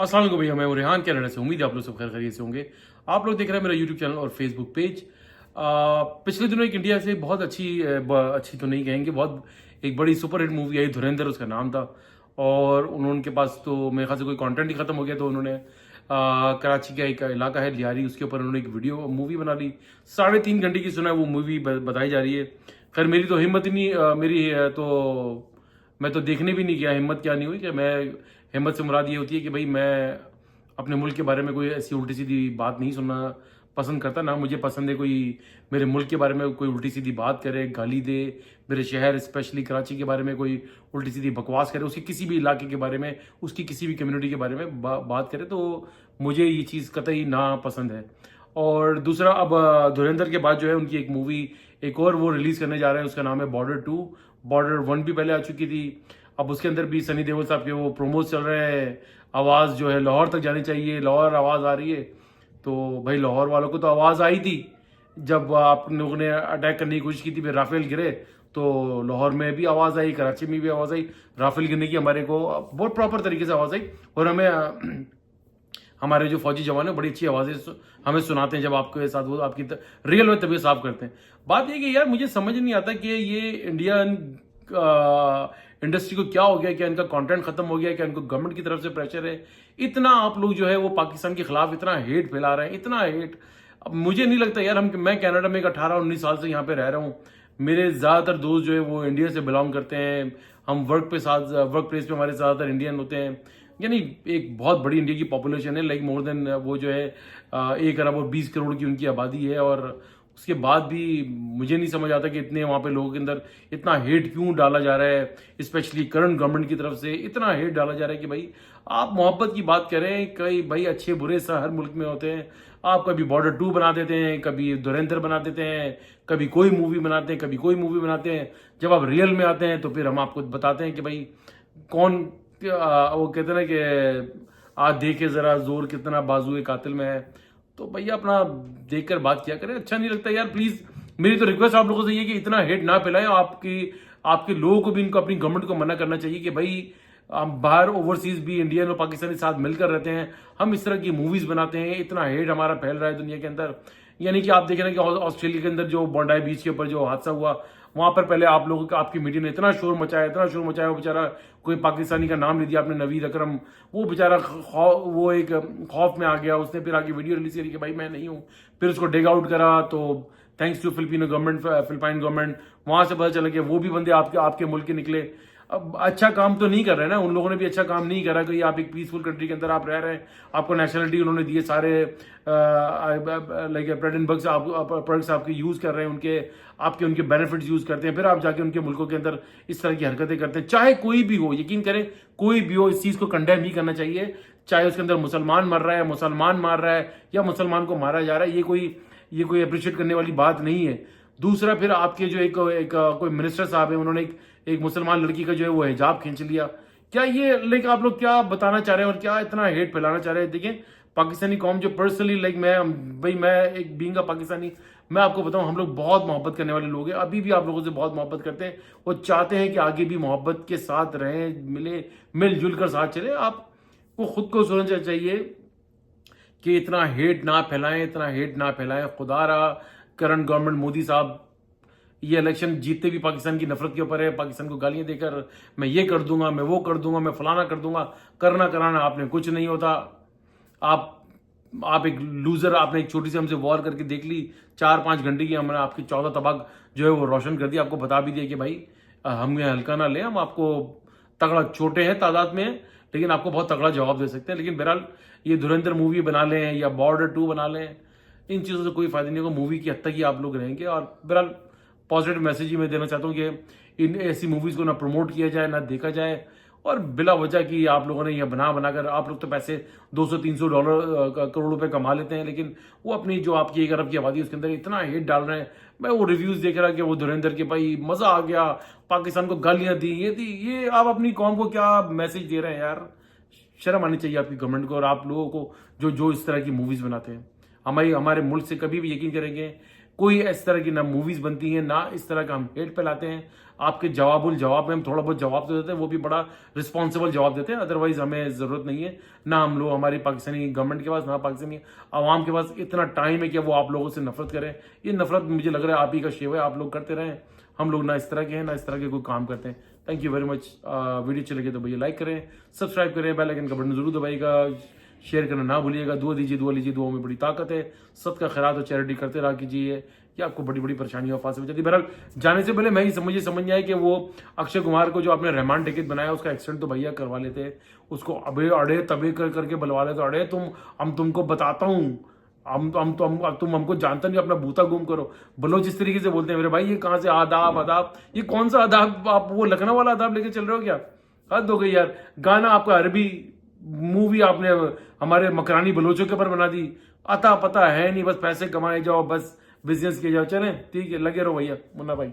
अस्सलाम वालेकुम भैया, मैं हूं रेहान कनाडा से। उम्मीद है आप लोग सब खैर खैरियत से होंगे। आप लोग देख रहे हैं मेरा यूट्यूब चैनल और फेसबुक पेज। पिछले दिनों एक इंडिया से बहुत अच्छी तो नहीं कहेंगे, बहुत एक बड़ी सुपरहिट मूवी आई धुरंधर, उसका नाम था। और उनके पास तो मेरे ख्याल से कोई कंटेंट ही खत्म हो गया, तो उन्होंने कराची का एक इलाका है लियारी, उसके ऊपर उन्होंने एक वीडियो मूवी बना ली। 3.5 घंटे की सुना है वो मूवी बताई जा रही है। खैर मेरी तो हिम्मत ही नहीं, तो मैं तो देखने भी नहीं गया। हिम्मत क्या नहीं हुई कि मैं, हिम्मत से मुराद ये होती है कि भाई मैं अपने मुल्क के बारे में कोई ऐसी उल्टी सीधी बात नहीं सुनना पसंद करता। ना मुझे पसंद है कोई मेरे मुल्क के बारे में कोई उल्टी सीधी बात करे, गाली दे, मेरे शहर स्पेशली कराची के बारे में कोई उल्टी सीधी बकवास करे, उसके किसी भी इलाके के बारे में, उसकी किसी भी कम्युनिटी के बारे में बात करे, तो मुझे ये चीज़ कतई ना पसंद है। और दूसरा, अब धुरंधर के बाद जो है उनकी एक मूवी एक और वो रिलीज करने जा रहे हैं, उसका नाम है बॉर्डर 2। बॉर्डर 1 भी पहले आ चुकी थी। अब उसके अंदर भी सनी देओल साहब के वो प्रोमोज चल रहे हैं। आवाज़ जो है लाहौर तक जानी चाहिए, लाहौर आवाज़ आ रही है। तो भाई लाहौर वालों को तो आवाज़ आई थी जब आप लोगों ने अटैक करने की कोशिश की थी, फिर राफेल गिरे, तो लाहौर में भी आवाज़ आई, कराची में भी आवाज़ आई। राफेल गिरने की हमारे को बहुत प्रॉपर तरीके से आवाज़ आई। और हमें हमारे जो फौजी जवान है बड़ी अच्छी आवाज़ें हमें सुनाते हैं जब आपके साथ वो आपकी रियल में तबीयत साफ करते हैं। बात ये कि यार मुझे समझ नहीं आता कि ये इंडियन इंडस्ट्री को क्या हो गया, क्या इनका कंटेंट खत्म हो गया, क्या इनको गवर्नमेंट की तरफ से प्रेशर है। इतना आप लोग जो है वो पाकिस्तान के खिलाफ इतना हेट फैला रहे हैं, इतना हेट। अब मुझे नहीं लगता यार, मैं कनाडा में 18-19 साल से यहाँ पे रह रहा हूँ। मेरे ज़्यादातर दोस्त जो है वो इंडिया से बिलोंग करते हैं। हम वर्क प्लेस पे हमारे ज़्यादातर इंडियन होते हैं। यानी एक बहुत बड़ी इंडिया की पॉपुलेशन है, लाइक मोर देन वो जो है 1 अरब और 20 करोड़ की उनकी आबादी है। और उसके बाद भी मुझे नहीं समझ आता कि इतने वहाँ पे लोगों के अंदर इतना हेट क्यों डाला जा रहा है, स्पेशली करंट गवर्नमेंट की तरफ से इतना हेट डाला जा रहा है कि भाई आप मोहब्बत की बात करें, कई भाई अच्छे बुरे सा हर मुल्क में होते हैं। आप कभी बॉर्डर 2 बना देते हैं, कभी धुरंधर बना देते हैं, कभी कोई मूवी बनाते हैं, कभी कोई मूवी बनाते हैं। जब आप रियल में आते हैं तो फिर हम आपको बताते हैं कि भाई कौन, वो कहते हैं ना कि आज देखे जरा जोर कितना बाजुए कातिल में है। तो भैया अपना देखकर बात किया करें, अच्छा नहीं लगता यार। प्लीज मेरी तो रिक्वेस्ट आप लोगों से ये कि इतना हेट ना फैलाएं। आपके लोगों को भी, इनको अपनी गवर्नमेंट को मना करना चाहिए कि भाई हम बाहर ओवरसीज भी इंडियन और पाकिस्तानी साथ मिलकर रहते हैं, हम इस तरह की मूवीज बनाते हैं। इतना हेट हमारा फैल रहा है दुनिया के अंदर। यानी कि आप देख रहे हैं कि ऑस्ट्रेलिया के अंदर जो बॉन्डाई बीच के ऊपर जो हादसा हुआ, वहां पर पहले आप लोगों का, आपकी मीडिया ने इतना शोर मचाया, वो बेचारा कोई पाकिस्तानी का नाम ले दिया आपने, नवीद अकरम, वो बेचारा वो एक खौफ में आ गया। उसने फिर आगे वीडियो रिलीज करी कि भाई मैं नहीं हूँ। फिर उसको डिग आउट करा, तो थैंक्स टू फिलिपाइन गवर्नमेंट, वहां से पता चला कि वो भी बंदे आपके मुल्क के निकले। अब अच्छा काम तो नहीं कर रहे हैं ना, उन लोगों ने भी अच्छा काम नहीं करा कि आप एक पीसफुल कंट्री के अंदर आप रह रहे हैं, आपको नेशनलिटी उन्होंने दिए सारे, लाइक प्रेडेंट प्रोडक्ट्स आपके यूज कर रहे हैं, उनके बेनिफिट्स यूज करते हैं, फिर आप जाके उनके मुल्कों के अंदर इस तरह की हरकतें करते हैं। चाहे कोई भी हो, यकीन करें कोई भी हो, इस चीज को कंडेम ही करना चाहिए। चाहे उसके अंदर मुसलमान मर रहा है, मुसलमान मार रहा है, या मुसलमान को मारा जा रहा है, ये कोई अप्रिशिएट करने वाली बात नहीं है। दूसरा, फिर आपके जो एक कोई मिनिस्टर साहब है, उन्होंने एक मुसलमान लड़की का जो है वो हिजाब खींच लिया। क्या ये, लाइक आप लोग क्या बताना चाह रहे हैं और क्या इतना हेट फैलाना चाह रहे हैं? देखिए पाकिस्तानी कौम जो पर्सनली, लाइक मैं एक बीइंग अ पाकिस्तानी, मैं आपको बताऊं, हम लोग बहुत मोहब्बत करने वाले लोग हैं। अभी भी आप लोगों से बहुत मोहब्बत करते हैं और चाहते हैं कि आगे भी मोहब्बत के साथ रहें, मिलजुल कर साथ चले। आपको खुद को सोचना चाहिए कि इतना हेट ना फैलाएं, इतना हेट ना फैलाएं। खुदारा करंट गवर्नमेंट मोदी साहब ये इलेक्शन जीतते भी पाकिस्तान की नफरत के ऊपर है, पाकिस्तान को गालियां देकर मैं ये कर दूंगा, मैं वो कर दूंगा, मैं फलाना कर दूंगा। करना कराना आपने कुछ नहीं होता। आप एक लूजर, आपने एक छोटी सी हमसे वॉर करके देख ली, 4-5 घंटे की हमने आपकी 14 तबाक जो है वो रोशन कर दिया। आपको बता भी दिया कि भाई हम ये हल्का ना ले, हम आपको तगड़ा, छोटे हैं तादाद में, लेकिन आपको बहुत तगड़ा जवाब दे सकते हैं। लेकिन बहरहाल ये धुरंधर मूवी बना लें या बॉर्डर 2 बना लें, इन चीज़ों से कोई फायदा नहीं होगा। मूवी की हद तक ही आप लोग रहेंगे। और बहरहाल पॉजिटिव मैसेज ही मैं देना चाहता हूँ कि इन ऐसी मूवीज़ को ना प्रमोट किया जाए, ना देखा जाए। और बिला वजह की आप लोगों ने यह बनाकर, आप लोग तो पैसे $200-300 करोड़ रुपए कमा लेते हैं, लेकिन वो अपनी जो आपकी 1 अरब की आबादी उसके अंदर इतना हेट डाल रहे हैं। मैं वो रिव्यूज़ देख रहा कि वो धुरंधर के भाई मज़ा आ गया, पाकिस्तान को गालियाँ दी, ये आप अपनी कौम को क्या मैसेज दे रहे हैं यार? शर्म आनी चाहिए आपकी गवर्नमेंट को और आप लोगों को जो इस तरह की मूवीज़ बनाते हैं। हमारे मुल्क से कभी भी, यकीन करेंगे, कोई इस तरह की ना मूवीज बनती हैं, ना इस तरह का हम हेट फैलाते हैं। आपके जवाबुल जवाब में हम थोड़ा बहुत जवाब तो देते हैं, वो भी बड़ा रिस्पॉन्सिबल जवाब देते हैं। अदरवाइज हमें जरूरत नहीं है, ना हम लोग, हमारी पाकिस्तानी गवर्नमेंट के पास, ना पाकिस्तानी आवाम के पास इतना टाइम है कि वो आप लोगों से नफरत करें। ये नफरत मुझे लग रहा है आप ही का शेव है, आप लोग करते रहें। हम लोग ना इस तरह के हैं, ना इस तरह के कोई काम करते हैं। Thank you very much. Video अच्छी लगे तो भैया लाइक करें, सब्सक्राइब करें, बेल आइकन का बटन जरूर दबाइएगा, शेयर करना ना भूलिएगा। दुआ दीजिए, दुआ लीजिए, दुआ में बड़ी ताकत है। सबका खैरात और चैरिटी करते रहा कीजिए, कि आपको बड़ी बड़ी परेशानियां फांसी हो जाती है। बहरहाल जाने से पहले मैं ही समझ में आया कि वो अक्षय कुमार को जो आपने रहमान टिकट बनाया, उसका एक्सीडेंट तो भैया करवा लेते, उसको अबे अड़े तबे करके बुलवा लेते। अड़े हम तुमको बताता हूँ, तुम हमको जानता नहीं, अपना बूता गुम करो। बलोच जिस तरीके से बोलते हैं मेरे भाई, ये कहाँ से आदाब आदाब, ये कौन सा आदाब, आप वो लखनऊ वाला आदाब लेके चल रहे हो क्या? हद हो गई यार। गाना आपका अरबी, मूवी आपने हमारे मकरानी बलोचों के ऊपर बना दी। अता पता है नहीं, बस पैसे कमाए जाओ, बस बिजनेस किए जाओ। चलें ठीक है, लगे रहो भैया। मुन्ना भाई।